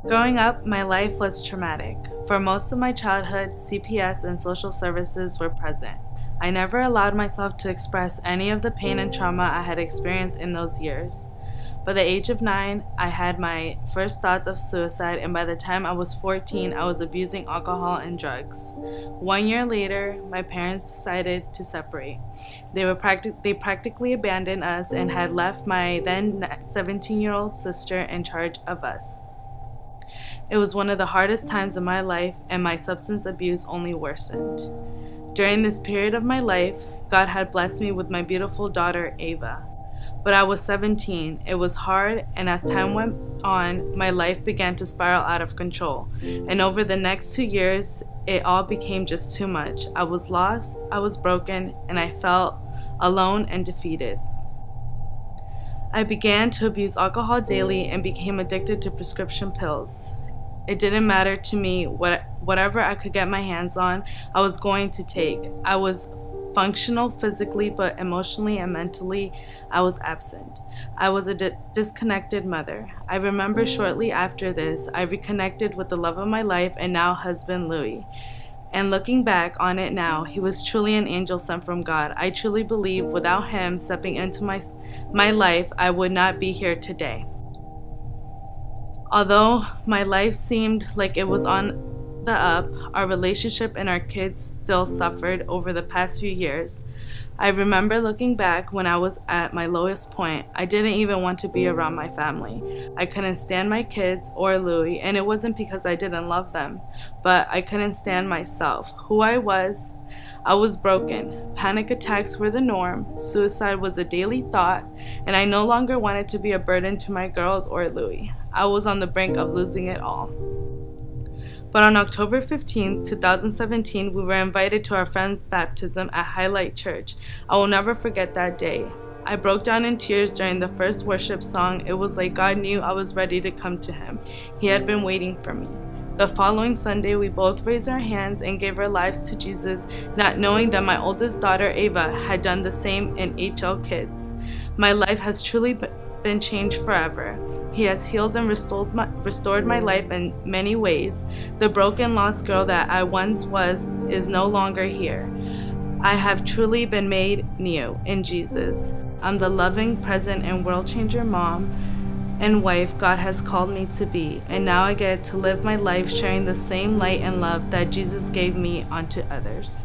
Growing up, my life was traumatic. For most of my childhood, CPS and social services were present. I never allowed myself to express any of the pain and trauma I had experienced in those years. By the age of 9, I had my first thoughts of suicide, and by the time I was 14, I was abusing alcohol and drugs. 1 year later, my parents decided to separate. They practically abandoned us and had left my then 17-year-old sister in charge of us. It was one of the hardest times in my life, and my substance abuse only worsened. During this period of my life, God had blessed me with my beautiful daughter, Ava. But I was 17. It was hard, and as time went on, my life began to spiral out of control. And over the next 2 years, it all became just too much. I was lost, I was broken, and I felt alone and defeated. I began to abuse alcohol daily and became addicted to prescription pills. It didn't matter to me whatever I could get my hands on, I was going to take. I was functional physically, but emotionally and mentally, I was absent. I was a disconnected mother. I remember shortly after this, I reconnected with the love of my life and now husband, Louis. And looking back on it now, he was truly an angel sent from God. I truly believe without him stepping into my life, I would not be here today. Although my life seemed like it was on the up, our relationship and our kids still suffered over the past few years. I remember looking back when I was at my lowest point. I didn't even want to be around my family. I couldn't stand my kids or Louis, and it wasn't because I didn't love them, but I couldn't stand myself, who I was. I was broken. Panic attacks were the norm. Suicide was a daily thought, and I no longer wanted to be a burden to my girls or Louis. I was on the brink of losing it all. But on October 15, 2017, we were invited to our friend's baptism at Highlight Church. I will never forget that day. I broke down in tears during the first worship song. It was like God knew I was ready to come to him. He had been waiting for me. The following Sunday, we both raised our hands and gave our lives to Jesus, not knowing that my oldest daughter, Ava, had done the same in HL Kids. My life has truly been changed forever. He has healed and restored my life in many ways. The broken, lost girl that I once was is no longer here. I have truly been made new in Jesus. I'm the loving, present, and world-changer mom and wife God has called me to be, and now I get to live my life sharing the same light and love that Jesus gave me onto others.